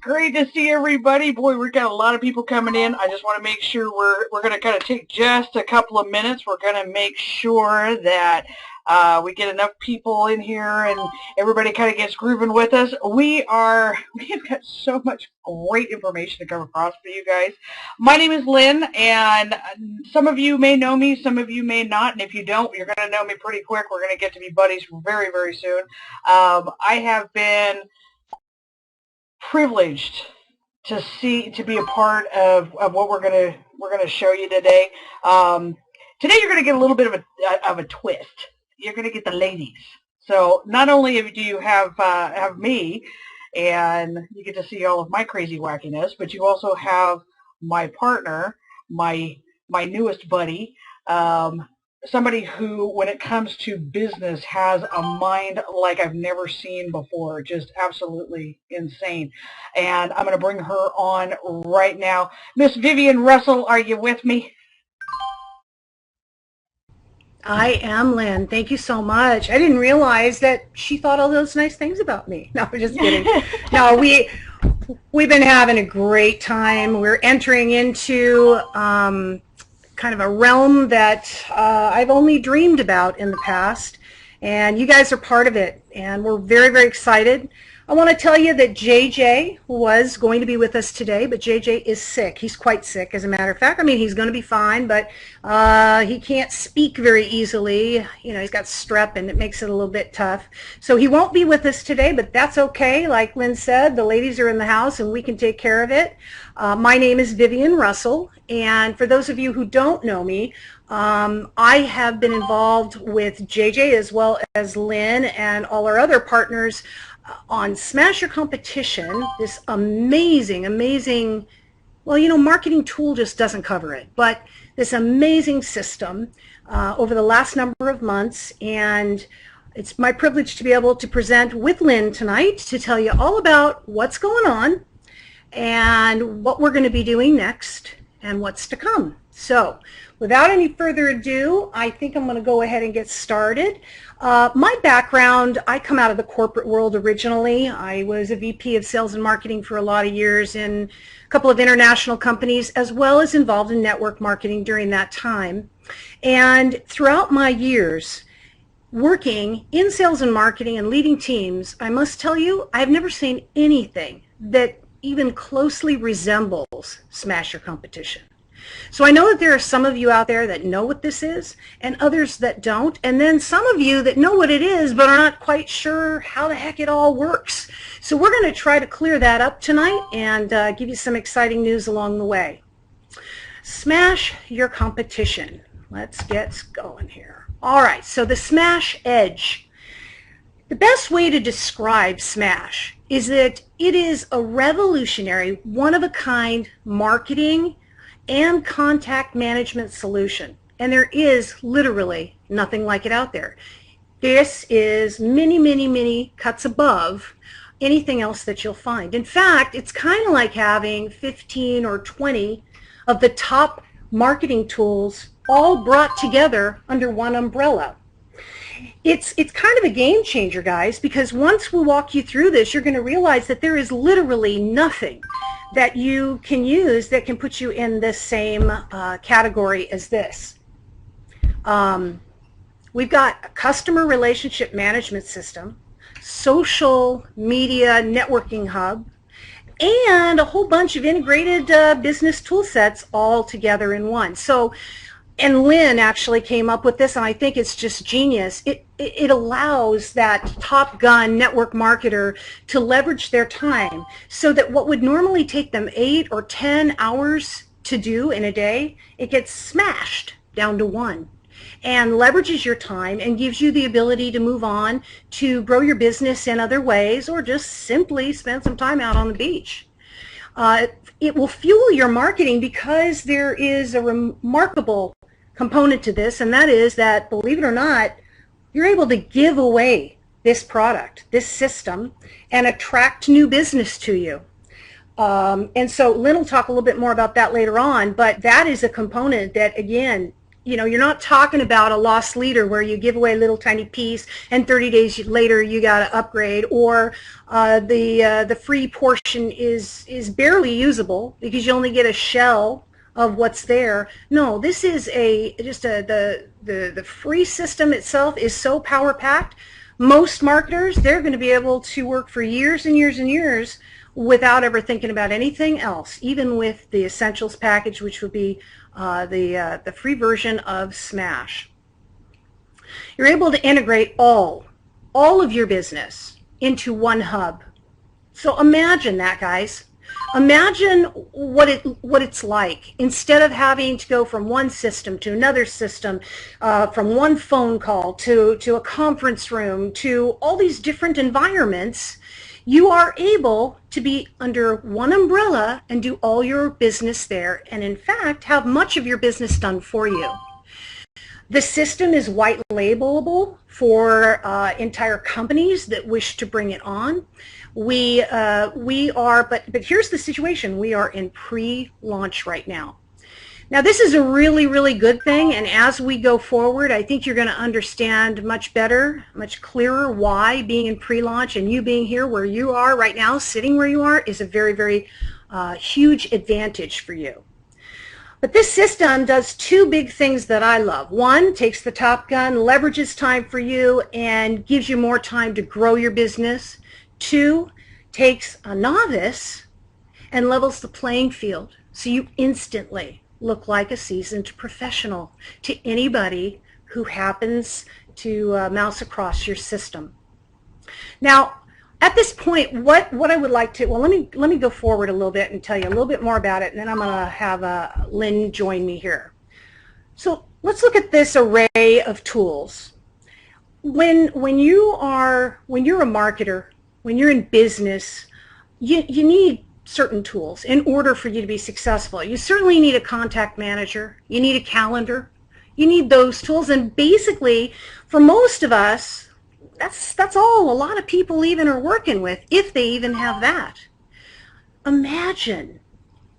Great to see everybody. Boy, we've got a lot of people coming in. I just want to make sure we're going to kind of take just a couple of minutes. We're going to make sure that we get enough people in here and everybody kind of gets grooving with us. We have got so much great information to come across for you guys. My name is Lynn, and some of you may know me, some of you may not, and if you don't, you're going to know me pretty quick. We're going to get to be buddies very, very soon. I have been privileged to be a part of what we're gonna show you today. Today you're gonna get a little bit of a twist. You're gonna get the ladies. So not only do you have me, and you get to see all of my crazy wackiness, but you also have my partner, my newest buddy, somebody who, when it comes to business, has a mind like I've never seen before, just absolutely insane. And I'm going to bring her on right now. Miss Vivian Russell, are you with me? I am, Lynn. Thank you so much. I didn't realize that she thought all those nice things about me. No, I'm just kidding. No, we've been having a great time. We're entering into kind of a realm that I've only dreamed about in the past, and you guys are part of it, and we're very, very excited. I want to tell you that JJ was going to be with us today, but JJ is sick. He's quite sick, as a matter of fact. I mean, he's going to be fine, but he can't speak very easily. You know, he's got strep, and it makes it a little bit tough. So he won't be with us today, but that's okay. Like Lynn said, the ladies are in the house, and we can take care of it. My name is Vivian Russell, and for those of you who don't know me, I have been involved with JJ as well as Lynn and all our other partners on Smash Your Competition, this amazing, amazing, well, you know, marketing tool just doesn't cover it, but this amazing system over the last number of months. And it's my privilege to be able to present with Lynn tonight to tell you all about what's going on and what we're going to be doing next and what's to come. So without any further ado, I think I'm going to go ahead and get started. My background, I come out of the corporate world originally. I was a VP of sales and marketing for a lot of years in a couple of international companies, as well as involved in network marketing during that time. And throughout my years working in sales and marketing and leading teams, I must tell you, I've never seen anything that even closely resembles Smash Your Competition. So I know that there are some of you out there that know what this is and others that don't, and then some of you that know what it is but are not quite sure how the heck it all works. So we're going to try to clear that up tonight and give you some exciting news along the way. Smash Your Competition. Let's get going here. All right, so the Smash Edge. The best way to describe Smash is that it is a revolutionary, one-of-a-kind marketing and contact management solution. And there is literally nothing like it out there. This is many, many, many cuts above anything else that you'll find. In fact, it's kind of like having 15 or 20 of the top marketing tools all brought together under one umbrella. It's kind of a game changer, guys, because once we walk you through this, you're going to realize that there is literally nothing that you can use that can put you in the same category as this. We've got a customer relationship management system, social media networking hub, and a whole bunch of integrated business tool sets all together in one. So, and Lynn actually came up with this, and I think it's just genius. It allows that Top Gun network marketer to leverage their time so that what would normally take them 8 or 10 hours to do in a day, it gets smashed down to 1 and leverages your time and gives you the ability to move on to grow your business in other ways or just simply spend some time out on the beach. It will fuel your marketing because there is a remarkable component to this, and that is that, believe it or not, you're able to give away this product, this system, and attract new business to you. And so Lynn will talk a little bit more about that later on, but that is a component that, again, You know, you're not talking about a lost leader where you give away a little tiny piece and 30 days later you got to upgrade, or the free portion is barely usable because you only get a shell of what's there. No, this is the free system itself is so power packed. Most marketers, they're going to be able to work for years and years and years without ever thinking about anything else, even with the Essentials package, which would be the free version of Smash. You're able to integrate all of your business into one hub. So imagine that, guys. Imagine what it's like. Instead of having to go from one system to another system, from one phone call to a conference room to all these different environments, you are able to be under one umbrella and do all your business there, and in fact have much of your business done for you. The system is white labelable for entire companies that wish to bring it on. We are, but here's the situation. We are in pre-launch right now. Now this is a really, really good thing, and as we go forward, I think you're going to understand much better, much clearer why being in pre-launch and you being here where you are right now, sitting where you are, is a very, very huge advantage for you. But this system does two big things that I love. One, takes the Top Gun, leverages time for you, and gives you more time to grow your business. Two, takes a novice and levels the playing field, so you instantly look like a seasoned professional to anybody who happens to mouse across your system. Now, at this point, what I would like to, well, let me go forward a little bit and tell you a little bit more about it, and then I'm going to have Lynn join me here. So let's look at this array of tools. When you're a marketer, when you're in business, you need certain tools in order for you to be successful. You certainly need a contact manager. You need a calendar. You need those tools, and basically, for most of us, that's all a lot of people even are working with, if they even have that. Imagine,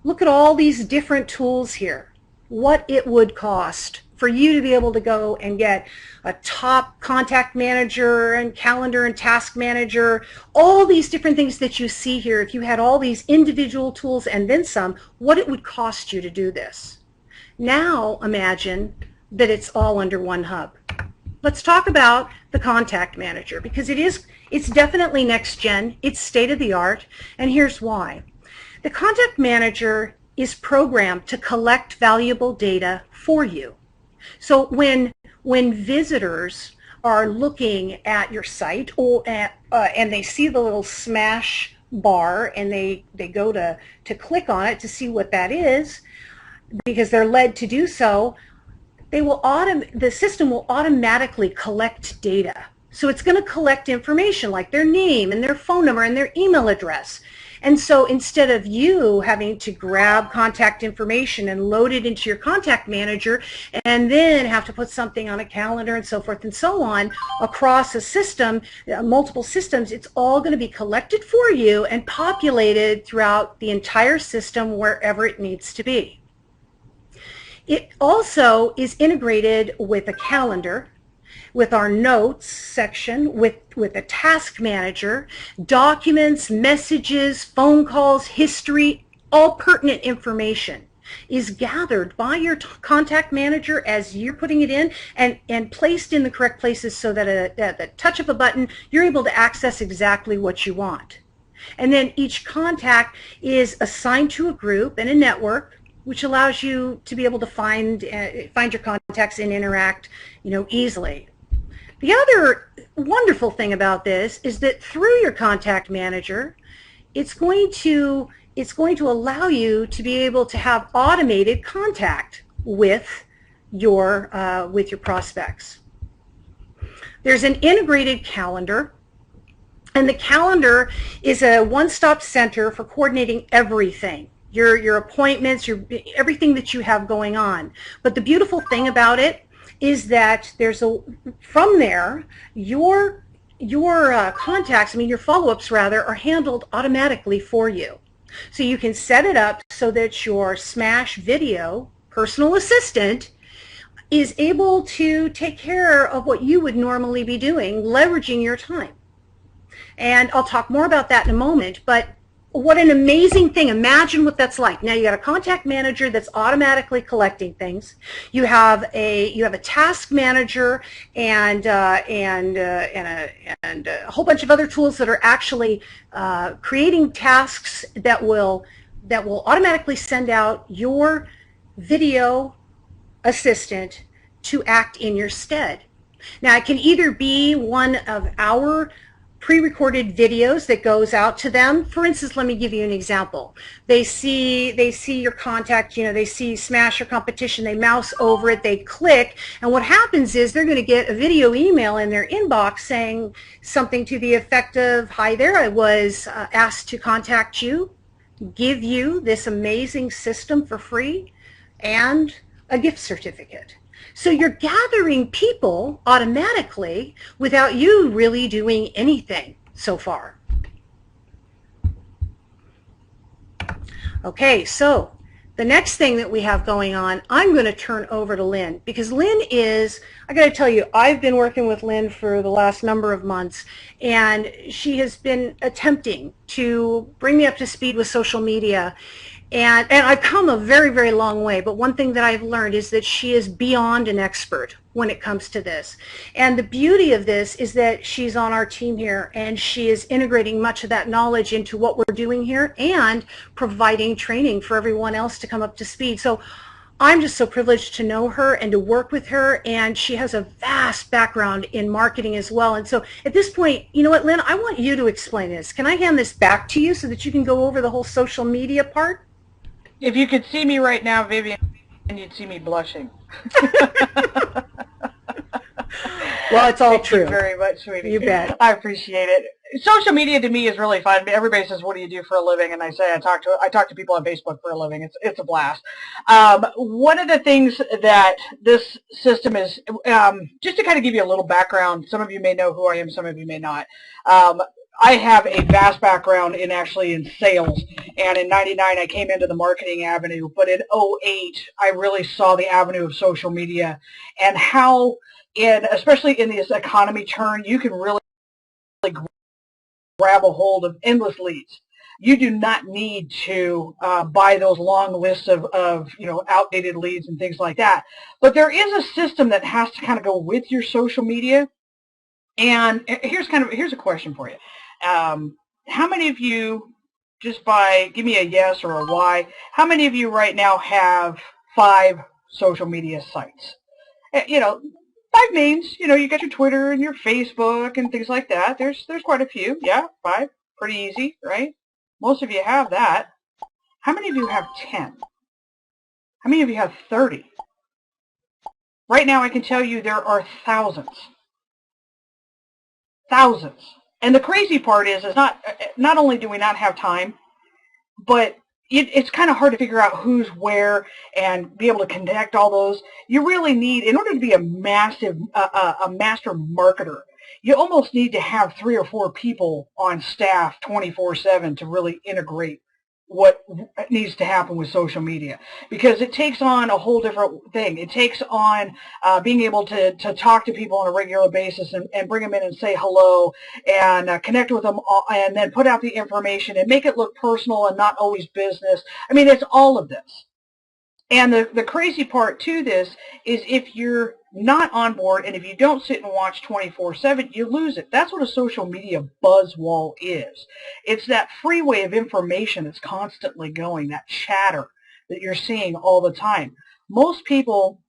look at all these different tools here, what it would cost for you to be able to go and get a top contact manager and calendar and task manager, all these different things that you see here. If you had all these individual tools and then some, what it would cost you to do this. Now imagine that it's all under one hub. Let's talk about the contact manager, because it's definitely next gen, it's state of the art, and here's why. The contact manager is programmed to collect valuable data for you. So when visitors are looking at your site and they see the little Smash bar and they go to click on it to see what that is, because they're led to do so, the system will automatically collect data. So it's going to collect information like their name and their phone number and their email address. And so instead of you having to grab contact information and load it into your contact manager and then have to put something on a calendar and so forth and so on across a system, multiple systems, it's all going to be collected for you and populated throughout the entire system wherever it needs to be. It also is integrated with a calendar, with our notes section, with a task manager, documents, messages, phone calls, history, all pertinent information is gathered by your contact manager as you're putting it in and placed in the correct places so that at the touch of a button, you're able to access exactly what you want. And then each contact is assigned to a group and a network, which allows you to be able to find your contacts and interact, easily. The other wonderful thing about this is that through your contact manager, it's going to allow you to be able to have automated contact with your prospects. There's an integrated calendar, and the calendar is a one-stop center for coordinating everything. Your appointments, everything that you have going on. But the beautiful thing about it is that from there, your contacts, your follow-ups rather, are handled automatically for you. So you can set it up so that your Smash Video personal assistant is able to take care of what you would normally be doing, leveraging your time. And I'll talk more about that in a moment, but what an amazing thing. Imagine what that's like. Now you got a contact manager that's automatically collecting things. You have a task manager and a whole bunch of other tools that are actually creating tasks that will automatically send out your video assistant to act in your stead. Now it can either be one of our pre-recorded videos that goes out to them. For instance, let me give you an example. They see your contact, they see Smash Your Competition, they mouse over it, they click, and what happens is they're going to get a video email in their inbox saying something to the effect of, "Hi there, I was asked to contact you, give you this amazing system for free, and a gift certificate." So you're gathering people automatically without you really doing anything so far. Okay, so the next thing that we have going on, I'm going to turn over to Lynn, because Lynn is, I got to tell you, I've been working with Lynn for the last number of months, and she has been attempting to bring me up to speed with social media. And I've come a very, very long way, but one thing that I've learned is that she is beyond an expert when it comes to this. And the beauty of this is that she's on our team here, and she is integrating much of that knowledge into what we're doing here and providing training for everyone else to come up to speed. So I'm just so privileged to know her and to work with her, and she has a vast background in marketing as well. And so at this point, you know what, Lynn, I want you to explain this. Can I hand this back to you so that you can go over the whole social media part? If you could see me right now, Vivian, you'd see me blushing. Well, it's all true. Thank you very much, sweetie. You bet. I appreciate it. Social media to me is really fun. Everybody says, "What do you do for a living?" And I say, I talk to people on Facebook for a living. It's a blast. One of the things that this system is, just to kind of give you a little background, some of you may know who I am, some of you may not. I have a vast background in sales, and in '99 I came into the marketing avenue, but in '08 I really saw the avenue of social media and how, especially in this economy turn, you can really grab a hold of endless leads. You do not need to buy those long lists of outdated leads and things like that. But there is a system that has to kind of go with your social media. And here's a question for you. How many of you, give me a yes or a why, how many of you right now have 5 social media sites? 5 names, you got your Twitter and your Facebook and things like that. There's quite a few. Yeah, 5. Pretty easy, right? Most of you have that. How many of you have 10? How many of you have 30? Right now I can tell you there are thousands. Thousands. And the crazy part is not only do we not have time, but it's kind of hard to figure out who's where and be able to connect all those. You really need, in order to be a master marketer, you almost need to have 3 or 4 people on staff 24/7 to really integrate what needs to happen with social media, because it takes on a whole different thing. It takes on being able to talk to people on a regular basis and bring them in and say hello and connect with them and then put out the information and make it look personal and not always business. I mean, it's all of this. And the crazy part to this is if you're not on board and if you don't sit and watch 24/7, you lose it. That's what a social media buzz wall is. It's that freeway of information that's constantly going, that chatter that you're seeing all the time. Most people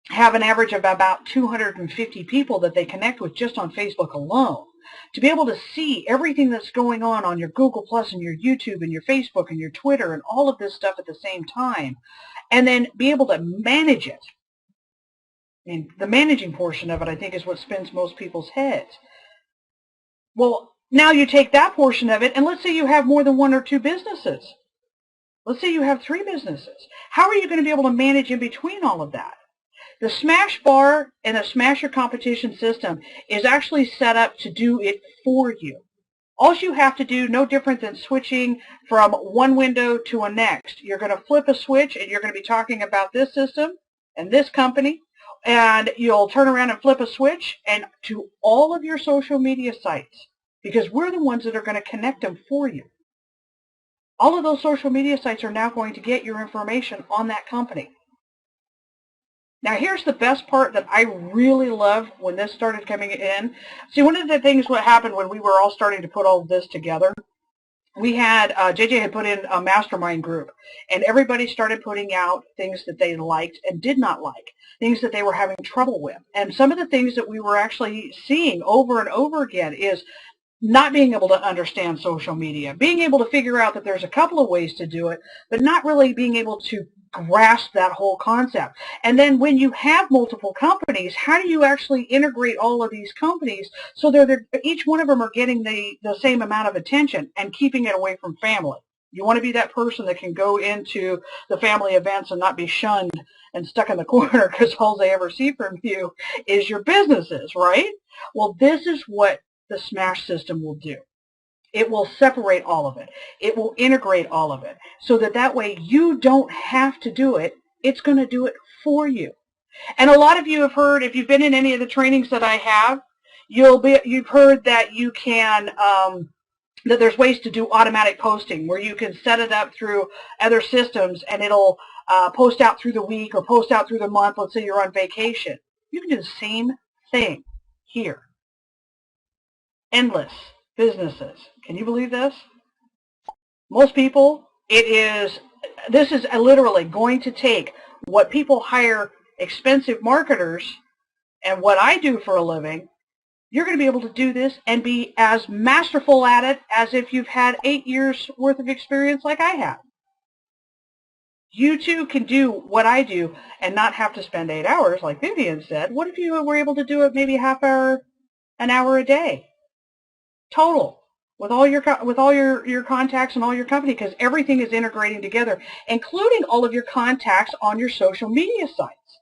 have an average of about 250 people that they connect with just on Facebook alone. To be able to see everything that's going on your Google Plus and your YouTube and your Facebook and your Twitter and all of this stuff at the same time, and then be able to manage it. I mean, the managing portion of it, I think, is what spins most people's heads. Well, now you take that portion of it, and let's say you have more than 1 or 2 businesses. Let's say you have 3 businesses. How are you going to be able to manage in between all of that? The Smash Bar and the Smash Your Competition system is actually set up to do it for you. All you have to do, no different than switching from one window to a next. You're going to flip a switch and you're going to be talking about this system and this company, and you'll turn around and flip a switch and to all of your social media sites, because we're the ones that are going to connect them for you. All of those social media sites are now going to get your information on that company. Now, here's the best part that I really love when this started coming in. See, one of the things what happened when we were all starting to put all of this together, we had, JJ had put in a mastermind group, and everybody started putting out things that they liked and did not like, things that they were having trouble with. And some of the things that we were actually seeing over and over again is not being able to understand social media, being able to figure out that there's a couple of ways to do it, but not really being able to grasp that whole concept. And then when you have multiple companies, how do you actually integrate all of these companies so that each one of them are getting the same amount of attention and keeping it away from family? You want to be that person that can go into the family events and not be shunned and stuck in the corner because all they ever see from you is your businesses, right? Well, this is what the SMASH system will do. It will separate all of it. It will integrate all of it so that way you don't have to do it. It's going to do it for you. And a lot of you have heard, if you've been in any of the trainings that I have, you've heard that you can, that there's ways to do automatic posting where you can set it up through other systems and it'll post out through the week or post out through the month. Let's say you're on vacation. You can do the same thing here. Endless businesses. Can you believe this? Most people, this is literally going to take what people hire expensive marketers and what I do for a living. You're going to be able to do this and be as masterful at it as if you've had 8 years worth of experience like I have. You too can do what I do and not have to spend 8 hours like Vivian said. What if you were able to do it maybe half hour, an hour a day? Total, with all your contacts and all your company, because everything is integrating together, including all of your contacts on your social media sites.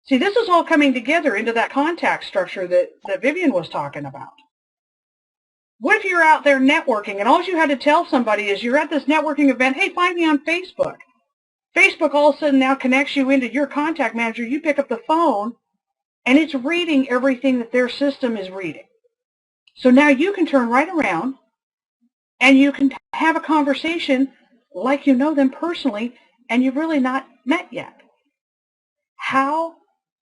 See, this is all coming together into that contact structure that Vivian was talking about. What if you're out there networking and all you had to tell somebody is you're at this networking event, hey, find me on Facebook. Facebook all of a sudden now connects you into your contact manager. You pick up the phone and it's reading everything that their system is reading. So now you can turn right around and you can have a conversation like you know them personally and you've really not met yet. How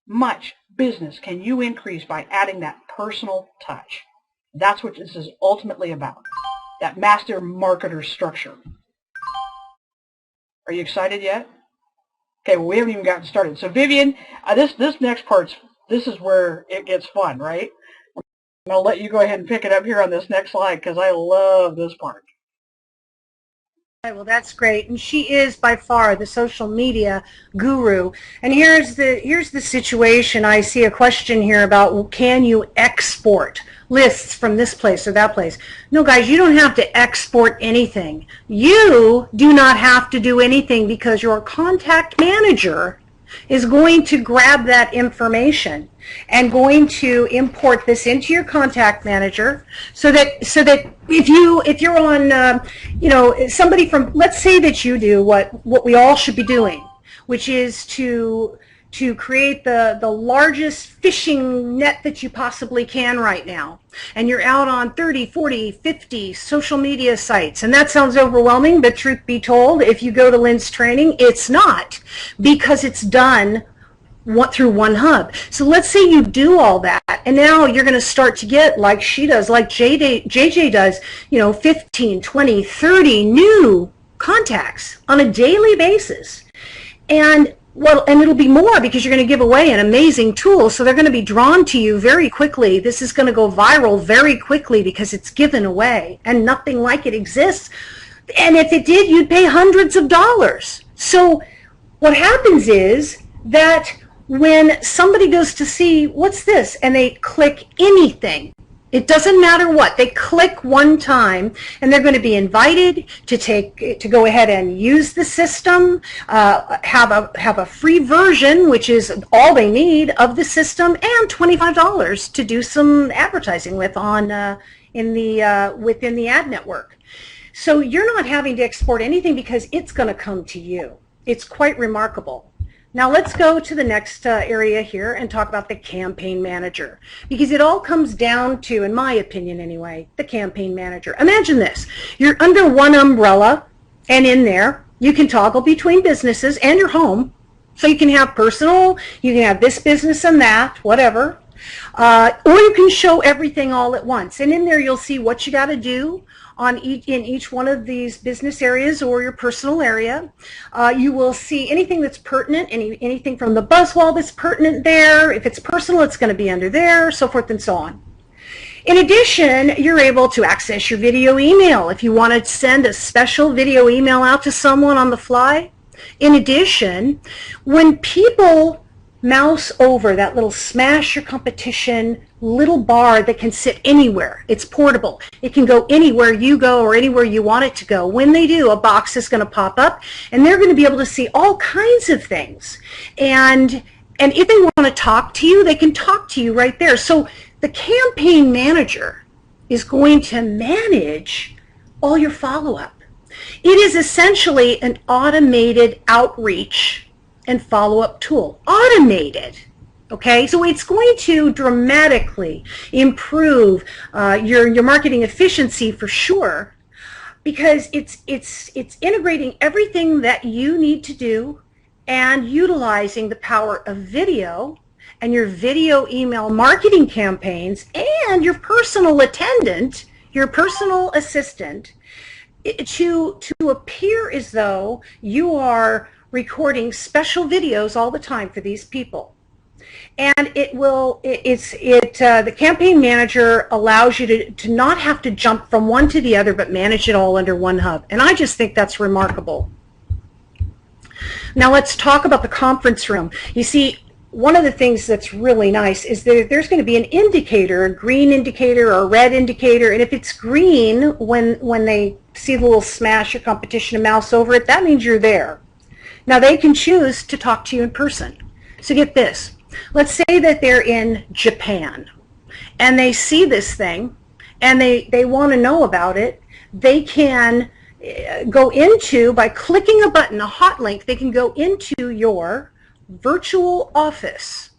much business can you increase by adding that personal touch? That's what this is ultimately about, that master marketer structure. Are you excited yet? Okay, well, we haven't even gotten started. So Vivian, this next part, this is where it gets fun, right? I'll let you go ahead and pick it up here on this next slide because I love this part. Well, that's great. And she is by far the social media guru. And here's the situation. I see a question here about, well, can you export lists from this place or that place? No, guys, you don't have to export anything. You do not have to do anything because your contact manager is going to grab that information and going to import this into your contact manager so that if you're on somebody from, let's say that you do what we all should be doing, which is to create the largest fishing net that you possibly can right now, and you're out on 30, 40, 50 social media sites, and that sounds overwhelming, but truth be told, if you go to Lynn's training, it's not, because it's done through one hub. So let's say you do all that, and now you're going to start to get, like she does, like JJ does, 15, 20, 30 new contacts on a daily basis. And it'll be more because you're going to give away an amazing tool, so they're going to be drawn to you very quickly. This is going to go viral very quickly because it's given away, and nothing like it exists. And if it did, you'd pay hundreds of dollars. So what happens is that when somebody goes to see, what's this, and they click anything, it doesn't matter what, they click one time and they're going to be invited to go ahead and use the system, have a free version, which is all they need of the system, and $25 to do some advertising with within the ad network. So you're not having to export anything because it's going to come to you. It's quite remarkable. Now let's go to the next area here and talk about the campaign manager, because it all comes down to, in my opinion anyway, the campaign manager. Imagine this. You're under one umbrella, and in there you can toggle between businesses and your home. So you can have personal, you can have this business and that, whatever. Or you can show everything all at once. And in there you'll see what you got to do in each one of these business areas or your personal area. You will see anything that's pertinent, anything from the BuzzWall that's pertinent there. If it's personal, it's going to be under there, so forth and so on. In addition, you're able to access your video email if you want to send a special video email out to someone on the fly. In addition, when people mouse over that little smash your competition little bar that can sit anywhere, it's portable. It can go anywhere you go or anywhere you want it to go. When they do, a box is going to pop up and they're going to be able to see all kinds of things. And if they want to talk to you, they can talk to you right there. So the campaign manager is going to manage all your follow-up. It is essentially an automated outreach and follow-up tool. Automated, okay? So it's going to dramatically improve your marketing efficiency for sure, because it's integrating everything that you need to do and utilizing the power of video and your video email marketing campaigns and your personal attendant, your personal assistant, to appear as though you are recording special videos all the time for these people. And the campaign manager allows you to not have to jump from one to the other, but manage it all under one hub. And I just think that's remarkable. Now let's talk about the conference room. You see, one of the things that's really nice is that there's going to be an indicator, a green indicator or a red indicator, and if it's green when they see the little smash or competition and mouse over it, that means you're there. Now they can choose to talk to you in person. So get this. Let's say that they're in Japan and they see this thing and they want to know about it. They can go into, by clicking a button, a hot link, they can go into your virtual office.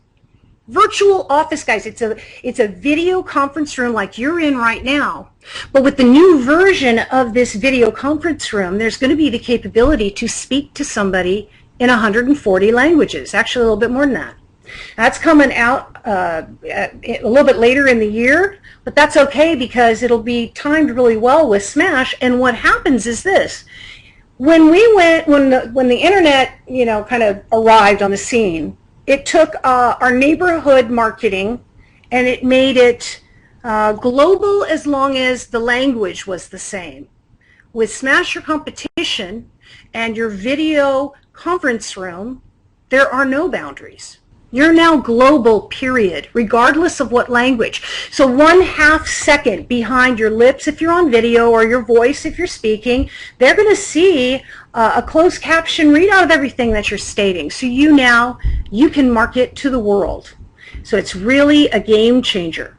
Virtual office, guys, it's a video conference room like you're in right now. But with the new version of this video conference room, there's going to be the capability to speak to somebody in 140 languages, actually a little bit more than that. That's coming out a little bit later in the year, but that's okay because it'll be timed really well with Smash. And what happens is this. When the internet, kind of arrived on the scene, it took our neighborhood marketing and it made it global as long as the language was the same. With Smash Your Competition and your video conference room, there are no boundaries. You're now global, period, regardless of what language. So 1/2 second behind your lips if you're on video, or your voice if you're speaking, they're going to see a closed caption readout of everything that you're stating. So you can market to the world. So it's really a game changer.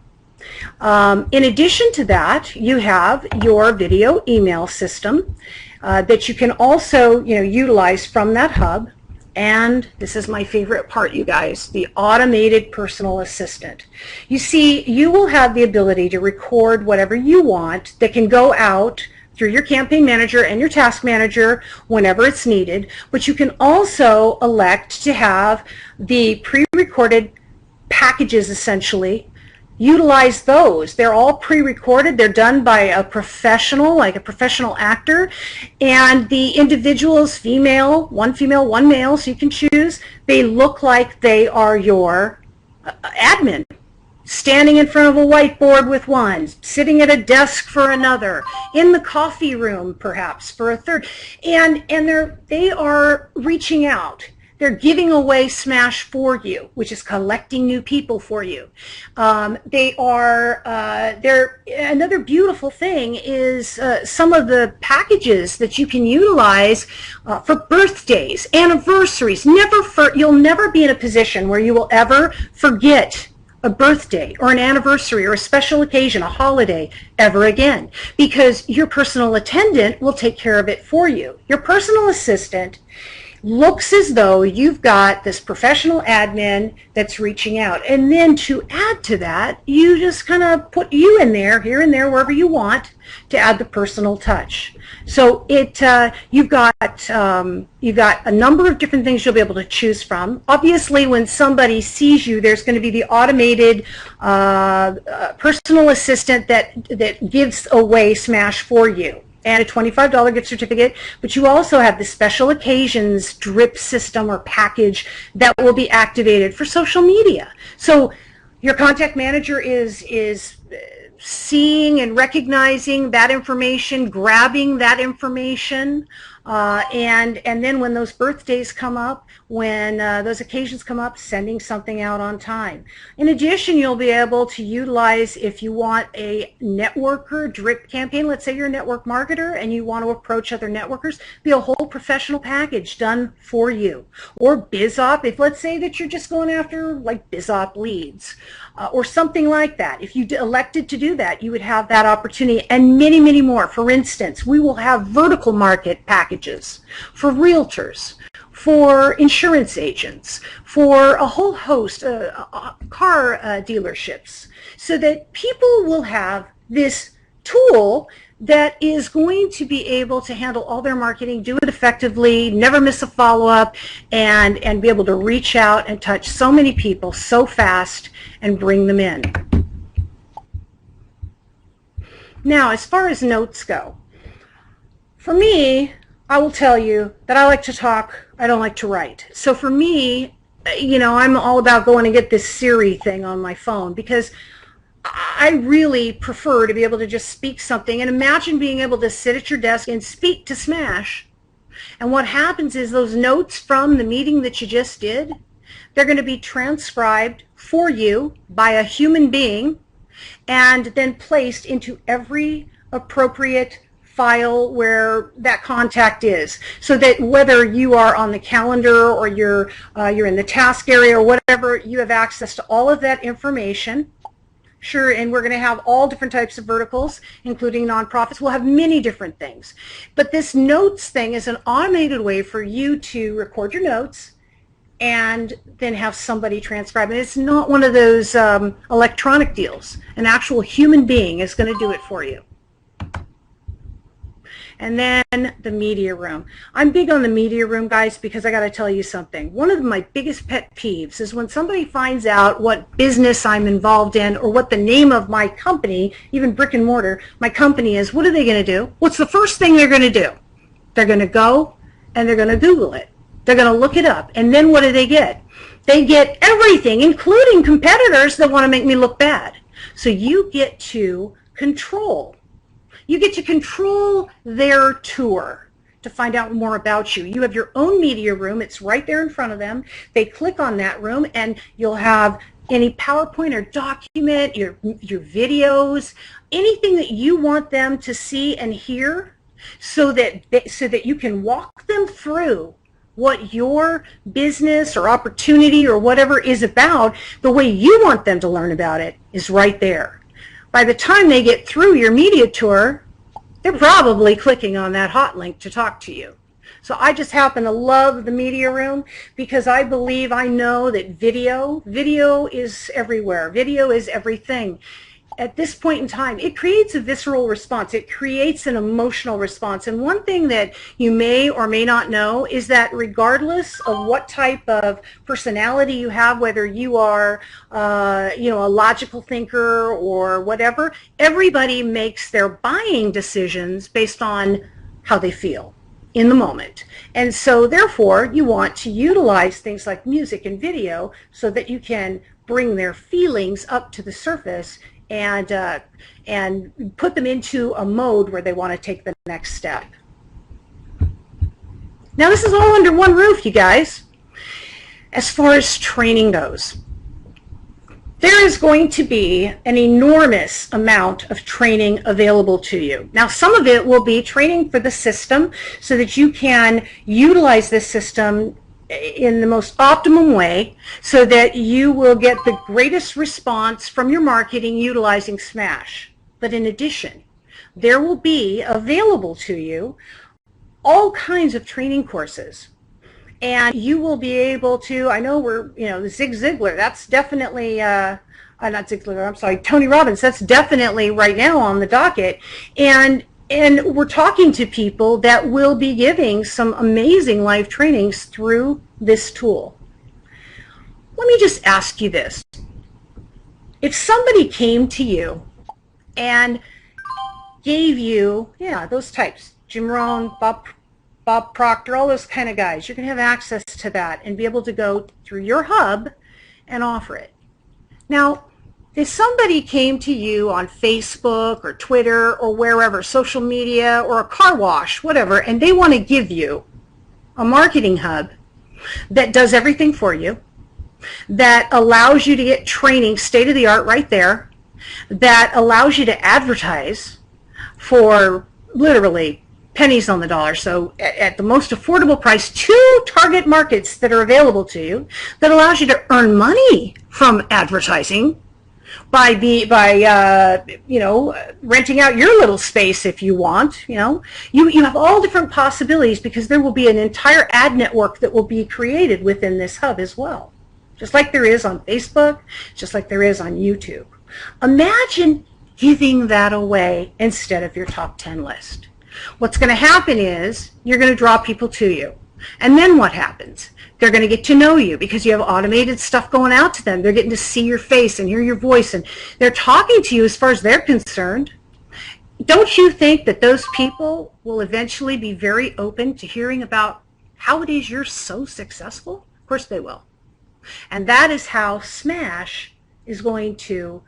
In addition to that, you have your video email system that you can also utilize from that hub. And this is my favorite part, you guys, the automated personal assistant. You see, you will have the ability to record whatever you want that can go out through your campaign manager and your task manager whenever it's needed, but you can also elect to have the pre-recorded packages essentially. Utilize those. They're all pre-recorded. They're done by a professional, like a professional actor, and the individuals, one female, one male, so you can choose. They look like they are your admin, standing in front of a whiteboard with one, sitting at a desk for another, in the coffee room perhaps for a third, and they are reaching out. They're giving away Smash for you, which is collecting new people for you. Another beautiful thing is some of the packages that you can utilize for birthdays, anniversaries. You'll never be in a position where you will ever forget a birthday or an anniversary or a special occasion, a holiday, ever again, because your personal attendant will take care of it for you. Your personal assistant looks as though you've got this professional admin that's reaching out. And then to add to that, you just kind of put you in there, here and there, wherever you want, to add the personal touch. So you've got a number of different things you'll be able to choose from. Obviously, when somebody sees you, there's going to be the automated personal assistant that gives away Smash for you, and a $25 gift certificate, but you also have the special occasions drip system or package that will be activated for social media. So your contact manager is seeing and recognizing that information, grabbing that information, and then when those birthdays come up, when those occasions come up, sending something out on time. In addition, you'll be able to utilize, if you want a networker drip campaign, let's say you're a network marketer and you want to approach other networkers, be a whole professional package done for you. Or BizOp, if let's say that you're just going after like BizOp leads, or something like that. If you elected to do that, you would have that opportunity, and many, many more. For instance, we will have vertical market packages for realtors, for insurance agents, for a whole host of car dealerships, so that people will have this tool that is going to be able to handle all their marketing, do it effectively, never miss a follow-up, and be able to reach out and touch so many people so fast and bring them in. Now, as far as notes go, for me, I will tell you that I like to talk, I don't like to write. So for me, you know, I'm all about going and get this Siri thing on my phone, because I really prefer to be able to just speak something. And imagine being able to sit at your desk and speak to Smash. And what happens is those notes from the meeting that you just did, they're going to be transcribed for you by a human being and then placed into every appropriate file where that contact is, so that whether you are on the calendar or you're in the task area or whatever, you have access to all of that information. Sure, and we're going to have all different types of verticals, including nonprofits. We'll have many different things. But this notes thing is an automated way for you to record your notes and then have somebody transcribe it. It's not one of those electronic deals. An actual human being is going to do it for you. And then the media room. I'm big on the media room, guys, because I got to tell you something. One of my biggest pet peeves is when somebody finds out what business I'm involved in or what the name of my company, even brick and mortar, my company is. What are they going to do? What's the first thing they're going to do? They're going to go and they're going to Google it. They're going to look it up. And then what do they get? They get everything, including competitors that want to make me look bad. So you get to control. You get to control their tour to find out more about you. You have your own media room. It's right there in front of them. They click on that room and you'll have any PowerPoint or document, your videos, anything that you want them to see and hear, so that you can walk them through what your business or opportunity or whatever is about. The way you want them to learn about it is right there. By the time they get through your media tour, they're probably clicking on that hot link to talk to you. So I just happen to love the media room because I believe, I know that video is everywhere. Video is everything. At this point in time, it creates a visceral response. It creates an emotional response. And one thing that you may or may not know is that regardless of what type of personality you have, whether you are a logical thinker or whatever, everybody makes their buying decisions based on how they feel in the moment. And so therefore, you want to utilize things like music and video so that you can bring their feelings up to the surface and put them into a mode where they want to take the next step. Now this is all under one roof, you guys. As far as training goes, there is going to be an enormous amount of training available to you. Now some of it will be training for the system so that you can utilize this system in the most optimum way so that you will get the greatest response from your marketing utilizing Smash. But in addition, there will be available to you all kinds of training courses. And you will be able to, I know Zig Ziglar, that's definitely, not Zig Ziglar, I'm sorry, Tony Robbins, that's definitely right now on the docket. And we're talking to people that will be giving some amazing live trainings through this tool. Let me just ask you this. If somebody came to you and gave you, those types, Jim Rohn, Bob Proctor, all those kind of guys, you're going to have access to that and be able to go through your hub and offer it. Now, if somebody came to you on Facebook or Twitter or wherever, social media or a car wash, whatever, and they want to give you a marketing hub that does everything for you, that allows you to get training state of the art right there, that allows you to advertise for literally pennies on the dollar, so at the most affordable price, 2 target markets that are available to you, that allows you to earn money from advertising by renting out your little space if you want. You have all different possibilities, because there will be an entire ad network that will be created within this hub as well, just like there is on Facebook, just like there is on YouTube. Imagine giving that away instead of your top 10 list. What's going to happen is you're going to draw people to you. And then what happens? They're going to get to know you because you have automated stuff going out to them. They're getting to see your face and hear your voice, and they're talking to you as far as they're concerned. Don't you think that those people will eventually be very open to hearing about how it is you're so successful? Of course they will. And that is how Smash is going to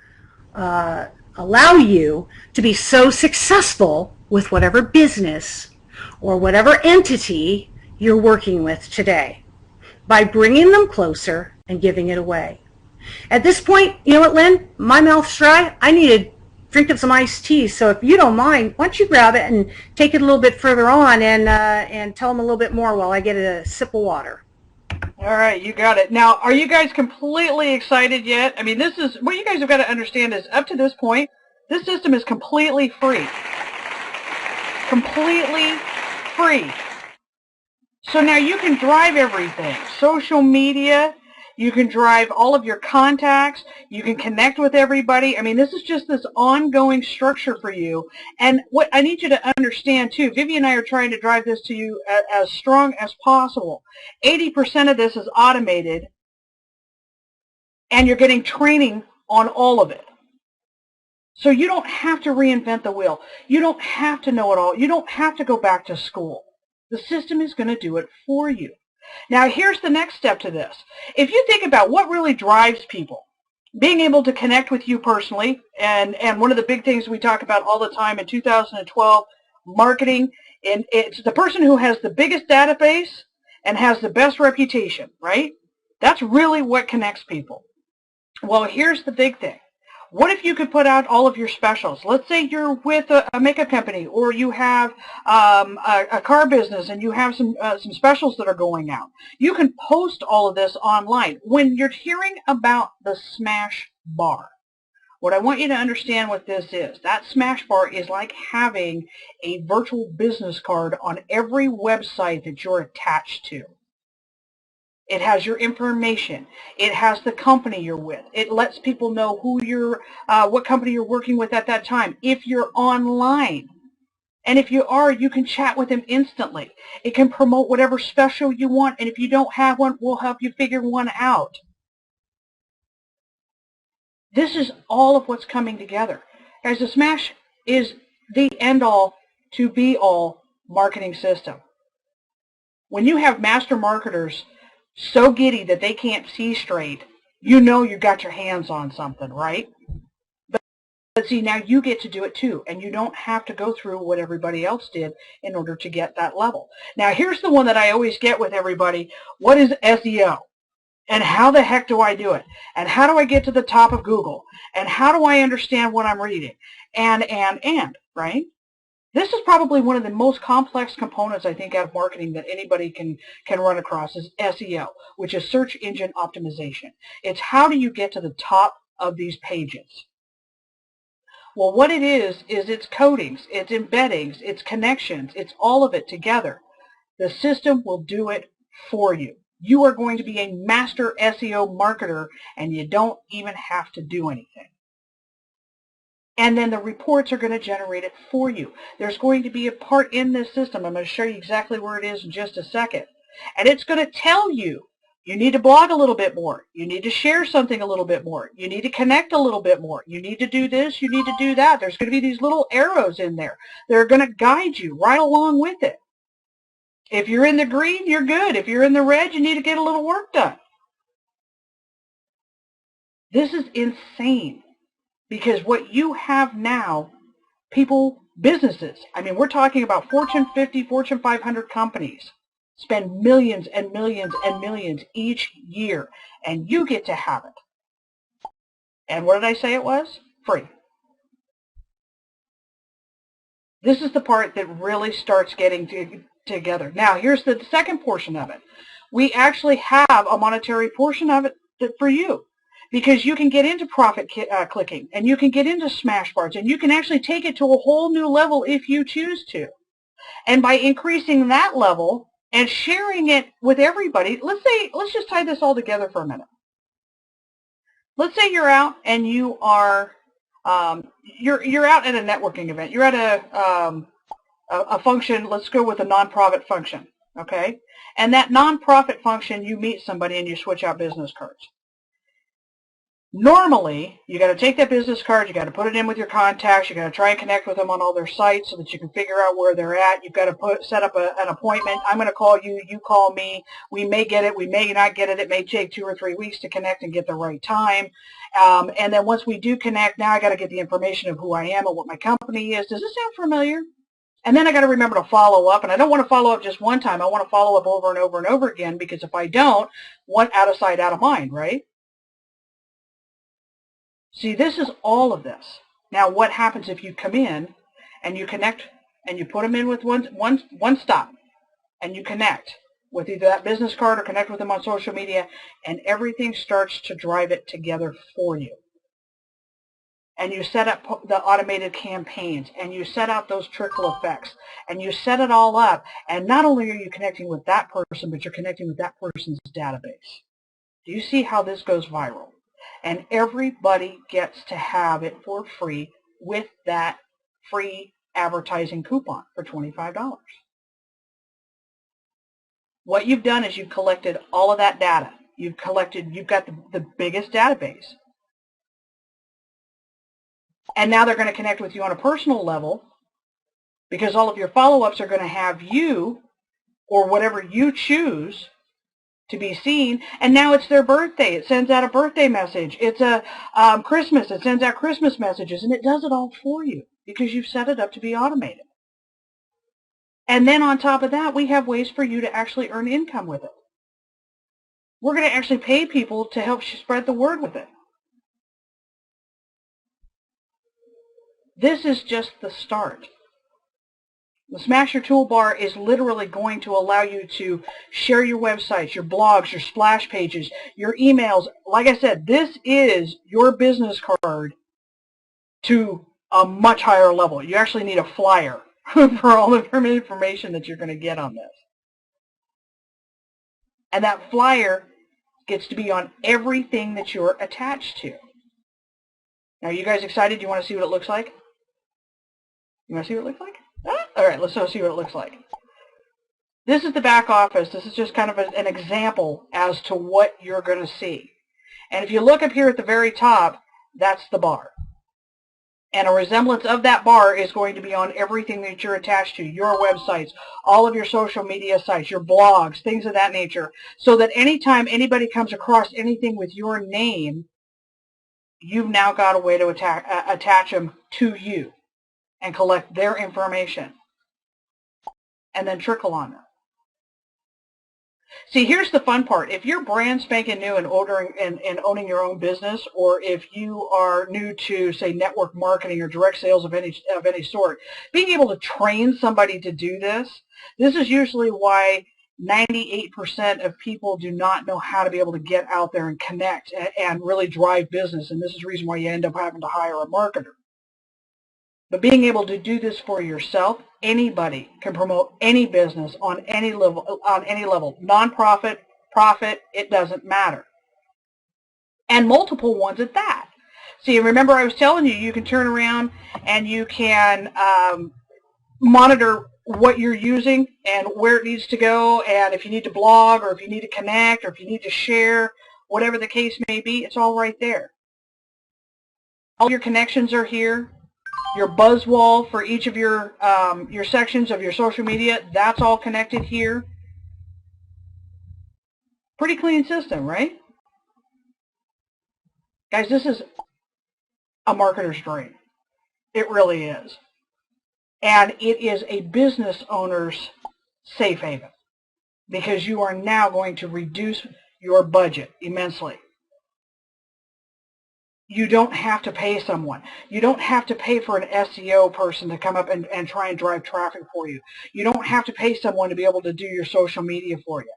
allow you to be so successful with whatever business or whatever entity you're working with today, by bringing them closer and giving it away. At this point, you know what, Lynn? My mouth's dry. I need a drink of some iced tea. So if you don't mind, why don't you grab it and take it a little bit further on and tell them a little bit more while I get a sip of water. All right, you got it. Now, are you guys completely excited yet? I mean, this is what you guys have got to understand is up to this point, this system is completely free. Completely free. So now you can drive everything. Social media, you can drive all of your contacts, you can connect with everybody. I mean, this is just this ongoing structure for you. And what I need you to understand too, Vivi and I are trying to drive this to you as strong as possible. 80% of this is automated, and you're getting training on all of it. So you don't have to reinvent the wheel. You don't have to know it all. You don't have to go back to school. The system is going to do it for you. Now, here's the next step to this. If you think about what really drives people, being able to connect with you personally, and one of the big things we talk about all the time in 2012, marketing, and it's the person who has the biggest database and has the best reputation, right? That's really what connects people. Well, here's the big thing. What if you could put out all of your specials? Let's say you're with a makeup company, or you have a car business and you have some specials that are going out. You can post all of this online. When you're hearing about the Smash Bar, what I want you to understand what this is. That Smash Bar is like having a virtual business card on every website that you're attached to. It has your information. It has the company you're with. It lets people know who you're, what company you're working with at that time. If you're online, and if you are, you can chat with them instantly. It can promote whatever special you want, and if you don't have one, we'll help you figure one out. This is all of what's coming together. As the Smash is the end-all to be-all marketing system. When you have master marketers so giddy that they can't see straight, you know you got your hands on something, right? But see, now you get to do it too, and you don't have to go through what everybody else did in order to get that level. Now, here's the one that I always get with everybody. What is SEO? And how the heck do I do it? And how do I get to the top of Google? And how do I understand what I'm reading? And, right? This is probably one of the most complex components, I think, out of marketing that anybody can run across is SEO, which is search engine optimization. It's how do you get to the top of these pages? Well, what it is it's codings, it's embeddings, it's connections, it's all of it together. The system will do it for you. You are going to be a master SEO marketer, and you don't even have to do anything. And then the reports are going to generate it for you. There's going to be a part in this system. I'm going to show you exactly where it is in just a second. And it's going to tell you, you need to blog a little bit more. You need to share something a little bit more. You need to connect a little bit more. You need to do this. You need to do that. There's going to be these little arrows in there. They're going to guide you right along with it. If you're in the green, you're good. If you're in the red, you need to get a little work done. This is insane. Because what you have now, businesses, I mean, we're talking about Fortune 50, Fortune 500 companies spend millions and millions and millions each year, and you get to have it. And what did I say it was? Free. This is the part that really starts getting together. Now, here's the second portion of it. We actually have a monetary portion of it for you. Because you can get into profit clicking, and you can get into Smashboards, and you can actually take it to a whole new level if you choose to. And by increasing that level and sharing it with everybody, let's just tie this all together for a minute. Let's say you're out and you are you're out at a networking event. You're at a function. Let's go with a nonprofit function, okay? And that nonprofit function, you meet somebody and you switch out business cards. Normally, you got to take that business card, you got to put it in with your contacts, you got to try and connect with them on all their sites so that you can figure out where they're at. You've got to set up an appointment. I'm going to call you, you call me. We may get it, we may not get it. It may take 2 or 3 weeks to connect and get the right time. And then once we do connect, now I got to get the information of who I am and what my company is. Does this sound familiar? And then I got to remember to follow up, and I don't want to follow up just one time. I want to follow up over and over and over again, because if I don't, out of sight, out of mind, right? See, this is all of this. Now, what happens if you come in and you connect and you put them in with one stop, and you connect with either that business card or connect with them on social media, and everything starts to drive it together for you. And you set up the automated campaigns, and you set out those trickle effects, and you set it all up, and not only are you connecting with that person, but you're connecting with that person's database. Do you see how this goes viral? And everybody gets to have it for free with that free advertising coupon for $25. What you've done is you've collected all of that data. You've got the biggest database. And now they're going to connect with you on a personal level, because all of your follow-ups are going to have you or whatever you choose to be seen. And now it's their birthday. It sends out a birthday message. It's a Christmas. It sends out Christmas messages, and it does it all for you because you've set it up to be automated. And then on top of that, we have ways for you to actually earn income with it. We're going to actually pay people to help spread the word with it. This is just the start. The Smasher Toolbar is literally going to allow you to share your websites, your blogs, your splash pages, your emails. Like I said, this is your business card to a much higher level. You actually need a flyer for all the information that you're going to get on this. And that flyer gets to be on everything that you're attached to. Now, are you guys excited? Do you want to see what it looks like? You want to see what it looks like? All right, let's see what it looks like. This is the back office. This is just kind of an example as to what you're going to see. And if you look up here at the very top, that's the bar. And a resemblance of that bar is going to be on everything that you're attached to, your websites, all of your social media sites, your blogs, things of that nature, so that anytime anybody comes across anything with your name, you've now got a way to attach them to you and collect their information and then trickle on them. See, here's the fun part. If you're brand spanking new and owning your own business, or if you are new to, say, network marketing or direct sales of any sort, being able to train somebody to do this is usually why 98% of people do not know how to be able to get out there and connect and really drive business. And this is the reason why you end up having to hire a marketer. But being able to do this for yourself, anybody can promote any business on any level, nonprofit, profit, it doesn't matter. And multiple ones at that. See, remember I was telling you, you can turn around and you can monitor what you're using and where it needs to go, and if you need to blog or if you need to connect or if you need to share, whatever the case may be, it's all right there. All your connections are here. Your buzz wall for each of your sections of your social media, that's all connected here. Pretty clean system, right? Guys, this is a marketer's dream. It really is. And it is a business owner's safe haven because you are now going to reduce your budget immensely. You don't have to pay someone. You don't have to pay for an SEO person to come up and try and drive traffic for you. You don't have to pay someone to be able to do your social media for you.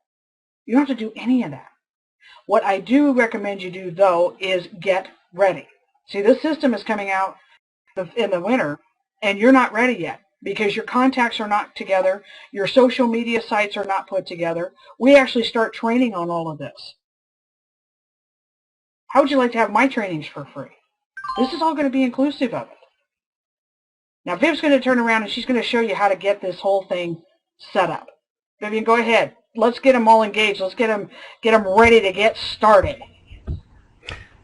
You don't have to do any of that. What I do recommend you do, though, is get ready. See, this system is coming out in the winter, and you're not ready yet because your contacts are not together. Your social media sites are not put together. We actually start training on all of this. How would you like to have my trainings for free? This is all going to be inclusive of it. Now, Viv's going to turn around and she's going to show you how to get this whole thing set up. Vivian, go ahead. Let's get them all engaged. Let's get them ready to get started.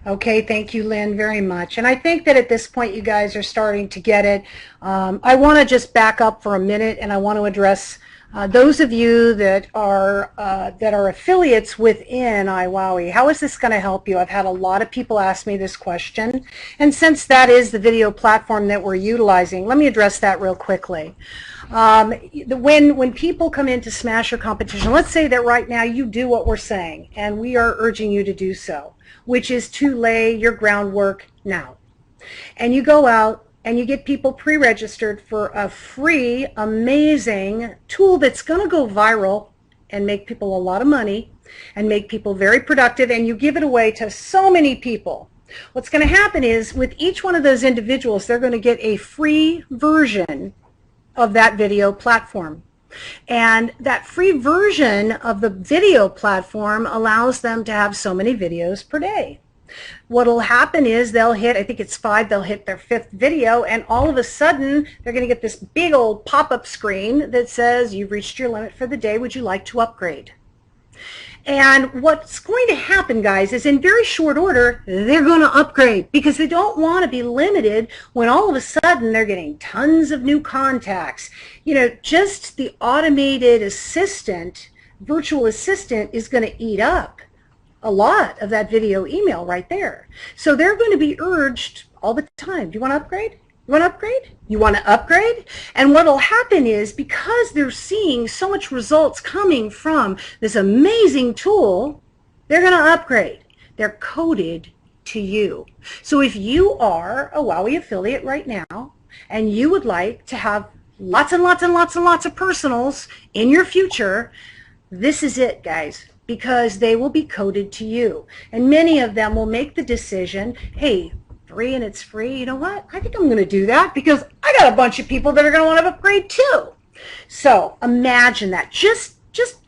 Okay, thank you, Lynn, very much. And I think that at this point you guys are starting to get it. I want to just back up for a minute, and I want to address those of you that are affiliates within iWowee. How is this going to help you? I've had a lot of people ask me this question, and since that is the video platform that we're utilizing, let me address that real quickly. When people come in to smash your competition, let's say that right now you do what we're saying, and we are urging you to do so, which is to lay your groundwork now. And you go out and you get people pre-registered for a free, amazing tool that's going to go viral and make people a lot of money and make people very productive, and you give it away to so many people. What's going to happen is with each one of those individuals, they're going to get a free version of that video platform. And that free version of the video platform allows them to have so many videos per day. What will happen is they'll hit, I think it's 5, they'll hit their 5th video, and all of a sudden they're going to get this big old pop-up screen that says, you've reached your limit for the day, would you like to upgrade? And what's going to happen, guys, is in very short order, they're going to upgrade because they don't want to be limited when all of a sudden they're getting tons of new contacts. You know, just the automated assistant, virtual assistant, is going to eat up a lot of that video email right there. So they're going to be urged all the time, do you want to upgrade? You want to upgrade? You want to upgrade? And what will happen is, because they're seeing so much results coming from this amazing tool, they're going to upgrade. They're coded to you. So if you are a WowWee affiliate right now and you would like to have lots and lots and lots and lots of personals in your future, this is it, guys, because they will be coded to you. And many of them will make the decision, hey, free and it's free, you know what, I think I'm going to do that because I got a bunch of people that are going to want to upgrade too. So imagine that. Just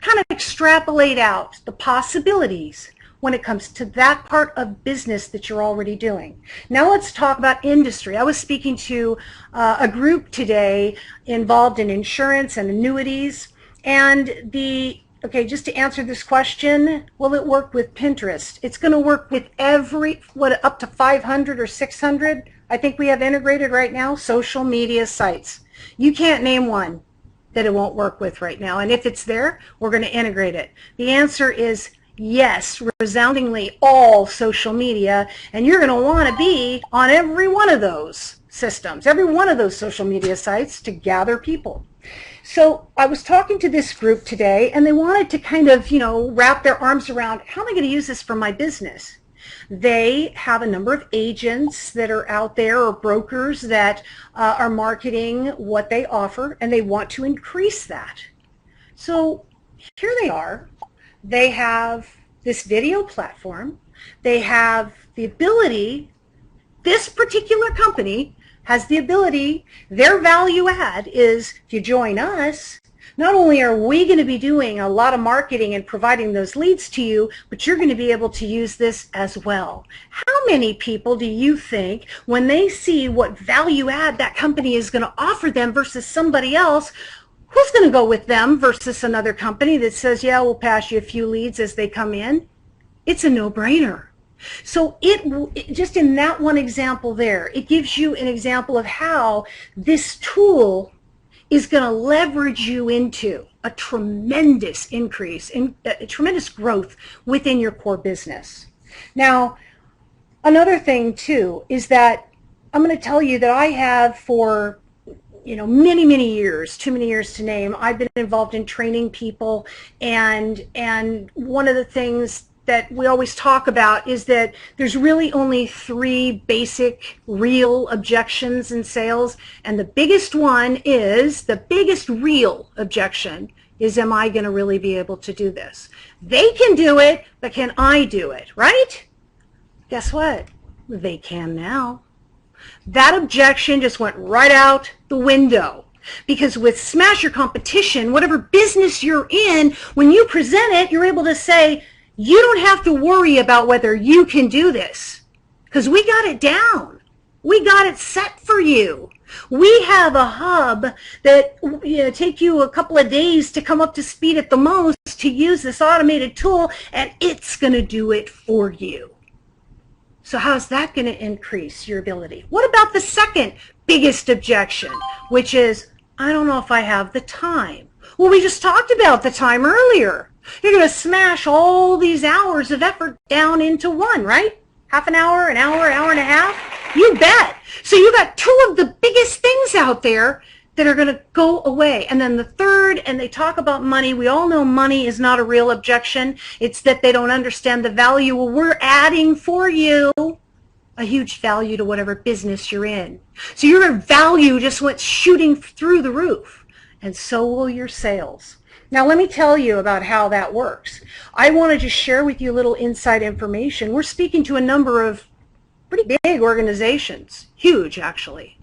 kind of extrapolate out the possibilities when it comes to that part of business that you're already doing. Now let's talk about industry. I was speaking to a group today involved in insurance and annuities, and okay, just to answer this question, will it work with Pinterest? It's going to work with up to 500 or 600, I think we have integrated right now, social media sites. You can't name one that it won't work with right now. And if it's there, we're going to integrate it. The answer is yes, resoundingly all social media, and you're going to want to be on every one of those systems, every one of those social media sites to gather people. So I was talking to this group today, and they wanted to kind of, wrap their arms around, how am I going to use this for my business? They have a number of agents that are out there, or brokers that are marketing what they offer, and they want to increase that. So here they are. They have this video platform. They have the ability, this particular company has the ability, their value add is, if you join us, not only are we going to be doing a lot of marketing and providing those leads to you, but you're going to be able to use this as well. How many people do you think, when they see what value add that company is going to offer them versus somebody else, who's going to go with them versus another company that says, yeah, we'll pass you a few leads as they come in? It's a no-brainer. So it just in that one example there, it gives you an example of how this tool is going to leverage you into a tremendous increase, in tremendous growth within your core business. Now, another thing too is that I'm going to tell you that I have for many, many years, too many years to name, I've been involved in training people, and one of the things that we always talk about is that there's really only 3 basic real objections in sales, and the biggest real objection is, am I going to really be able to do this? They can do it, but can I do it, right? Guess what? They can now. That objection just went right out the window. Because with Smash Your Competition, whatever business you're in, when you present it, you're able to say, you don't have to worry about whether you can do this, because we got it down. We got it set for you. We have a hub that take you a couple of days to come up to speed at the most to use this automated tool, and it's going to do it for you. So how's that going to increase your ability? What about the second biggest objection, which is, I don't know if I have the time. Well, we just talked about the time earlier. You're going to smash all these hours of effort down into one, right? Half an hour, an hour, hour and a half? You bet. So you got 2 of the biggest things out there that are going to go away. And then the third, and they talk about money. We all know money is not a real objection. It's that they don't understand the value. Well, we're adding for you a huge value to whatever business you're in. So your value just went shooting through the roof, and so will your sales. Now let me tell you about how that works. I wanted to share with you a little inside information. We're speaking to a number of pretty big organizations, huge actually.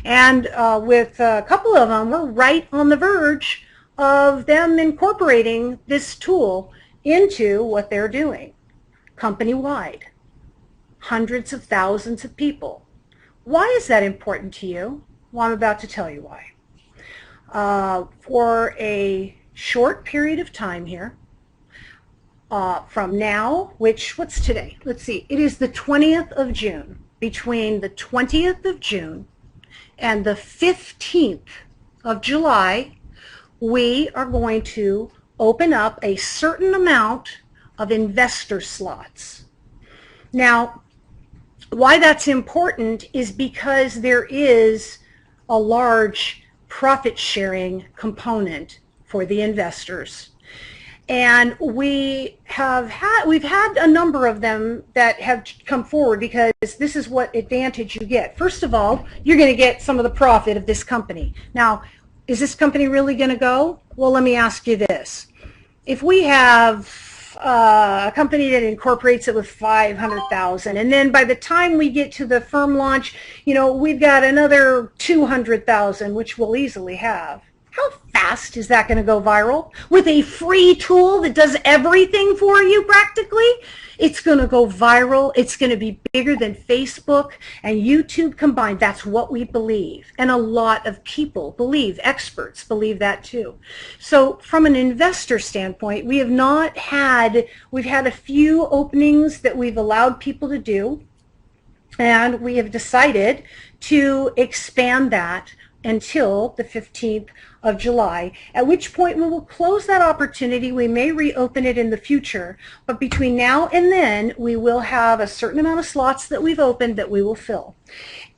And with a couple of them, we're right on the verge of them incorporating this tool into what they're doing, company-wide, hundreds of thousands of people. Why is that important to you? Well, I'm about to tell you why. For a short period of time here, from now, what's today? Let's see, it is the 20th of June. Between the 20th of June and the 15th of July, we are going to open up a certain amount of investor slots. Now, why that's important is because there is a large profit sharing component for the investors. And we've had a number of them that have come forward, because this is what advantage you get. First of all, you're going to get some of the profit of this company. Now, is this company really going to go? Well, let me ask you this. If we have a company that incorporates it with 500,000, and then by the time we get to the firm launch, we've got another 200,000, which we'll easily have. How fast is that going to go viral? With a free tool that does everything for you practically? It's going to go viral. It's going to be bigger than Facebook and YouTube combined. That's what we believe. And a lot of people believe, experts believe that too. So from an investor standpoint, we've had a few openings that we've allowed people to do, and we have decided to expand that until the 15th of July, at which point we will close that opportunity. We may reopen it in the future, but between now and then we will have a certain amount of slots that we've opened that we will fill.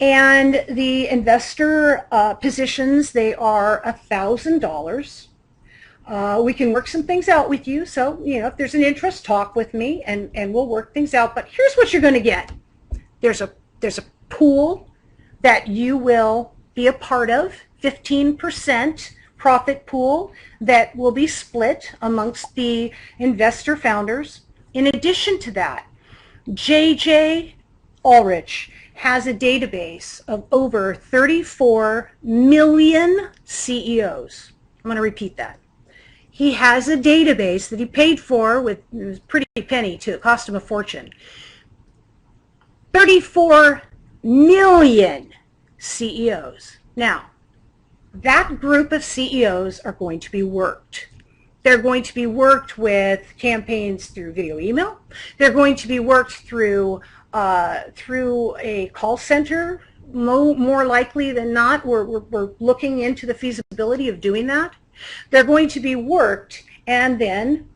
And the investor positions, they are $1,000. We can work some things out with you, so if there's an interest, talk with me and we'll work things out. But here's what you're going to get. There's a pool that you will be a part of, 15% profit pool that will be split amongst the investor founders. In addition to that, JJ Ulrich has a database of over 34 million CEOs. I'm going to repeat that. He has a database that he paid for with, it was a pretty penny too, it cost him a fortune. 34 million CEOs. Now, that group of CEOs are going to be worked. They're going to be worked with campaigns through video email. They're going to be worked through a call center. More likely than not, we're looking into the feasibility of doing that. They're going to be worked, and then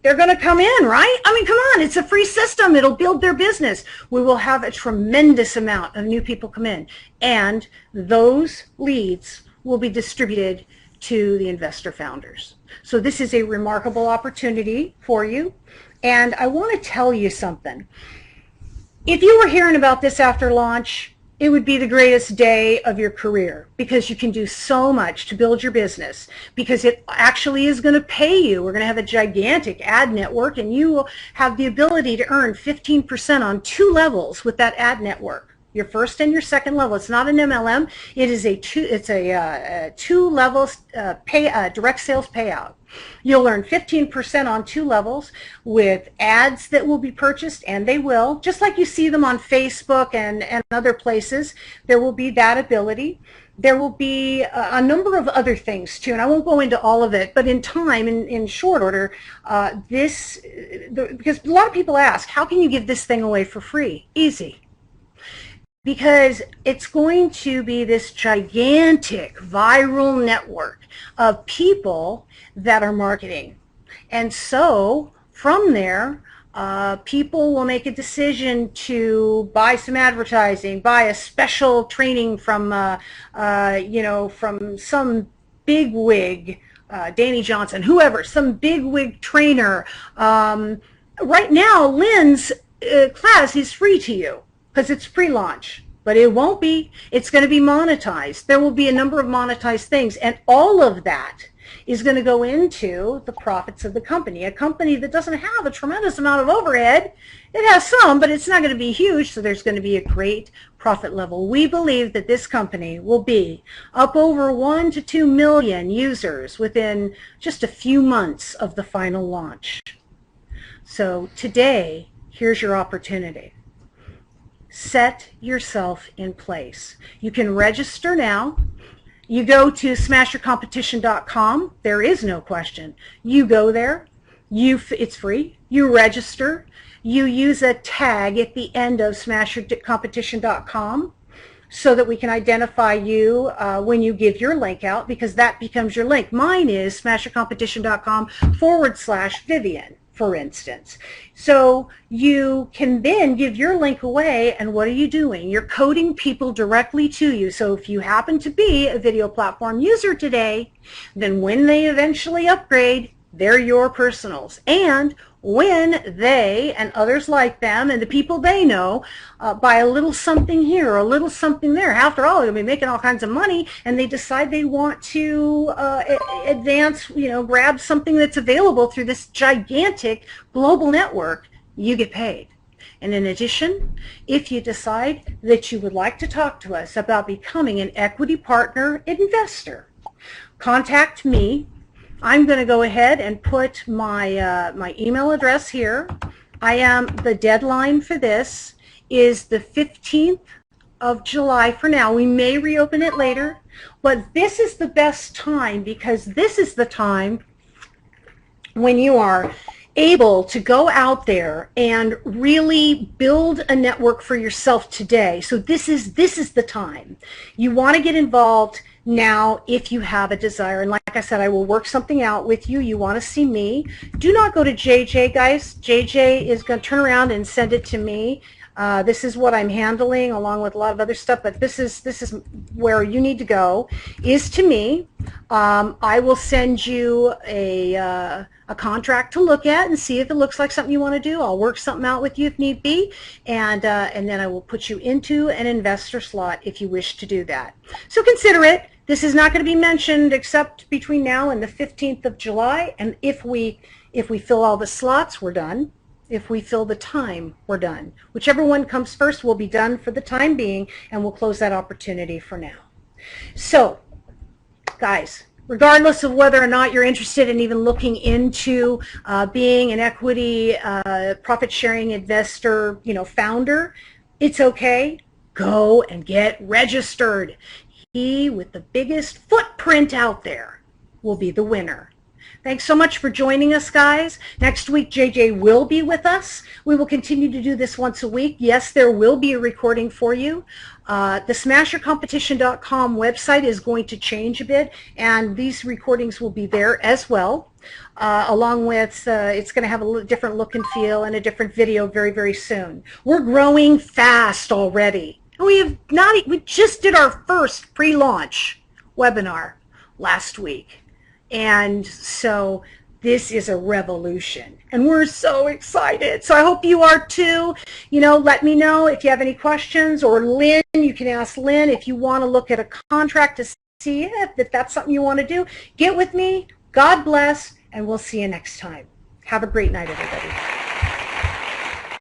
they're going to come in, right? I mean, come on, it's a free system. It'll build their business. We will have a tremendous amount of new people come in, and those leads will be distributed to the investor founders. So this is a remarkable opportunity for you, and I want to tell you something. If you were hearing about this after launch, it would be the greatest day of your career, because you can do so much to build your business, because it actually is going to pay you. We're going to have a gigantic ad network, and you will have the ability to earn 15% on 2 levels with that ad network. Your first and your second level. It's not an MLM. It is a two levels direct sales payout. You'll earn 15% on 2 levels with ads that will be purchased, and they will, just like you see them on Facebook and other places. There will be that ability. There will be a number of other things too, and I won't go into all of it, but in time, in short order, because a lot of people ask, how can you give this thing away for free? Easy. Because it's going to be this gigantic viral network of people that are marketing. And so from there, people will make a decision to buy some advertising, buy a special training from, from some big wig, Danny Johnson, whoever, some big wig trainer. Right now, Lynn's class is free to you, because it's pre-launch, but it won't be. It's going to be monetized. There will be a number of monetized things, and all of that is going to go into the profits of the company. A company that doesn't have a tremendous amount of overhead, it has some, but it's not going to be huge, so there's going to be a great profit level. We believe that this company will be up over 1 to 2 million users within just a few months of the final launch. So today, here's your opportunity. Set yourself in place. You can register now. You go to smashyourcompetition.com. There is no question. You go there. It's free. You register. You use a tag at the end of smashyourcompetition.com so that we can identify you when you give your link out, because that becomes your link. Mine is smashyourcompetition.com/Vivian. For instance. So you can then give your link away, and what are you doing? You're coding people directly to you. So if you happen to be a video platform user today, then when they eventually upgrade, they're your personals. And when they and others like them and the people they know buy a little something here or a little something there, after all, they'll be making all kinds of money, and they decide they want to advance, grab something that's available through this gigantic global network, you get paid. And in addition, if you decide that you would like to talk to us about becoming an equity partner investor, contact me. I'm going to go ahead and put my my email address here. The deadline for this is the 15th of July for now. We may reopen it later, but this is the best time, because this is the time when you are able to go out there and really build a network for yourself today. So this is the time. You want to get involved now if you have a desire. And like I said, I will work something out with you. You want to see me. Do not go to JJ, guys. JJ is going to turn around and send it to me. This is what I'm handling along with a lot of other stuff, but this is where you need to go, is to me. I will send you a contract to look at and see if it looks like something you want to do. I'll work something out with you if need be, and then I will put you into an investor slot if you wish to do that. So consider it. This is not going to be mentioned except between now and the 15th of July, and if we fill all the slots, we're done. If we fill the time, we're done. Whichever one comes first will be done for the time being, and we'll close that opportunity for now. So, guys, regardless of whether or not you're interested in even looking into being an equity profit-sharing investor, founder, it's okay. Go and get registered. He with the biggest footprint out there will be the winner. Thanks so much for joining us, guys. Next week, JJ will be with us. We will continue to do this once a week. Yes, there will be a recording for you. The SmasherCompetition.com website is going to change a bit, and these recordings will be there as well, along with, it's going to have a different look and feel and a different video very, very soon. We're growing fast already. We just did our first pre-launch webinar last week. And so this is a revolution, and we're so excited. So I hope you are too. Let me know if you have any questions, or Lynn, you can ask Lynn if you want to look at a contract to see if that's something you want to do. Get with me. God bless, and we'll see you next time. Have a great night, everybody.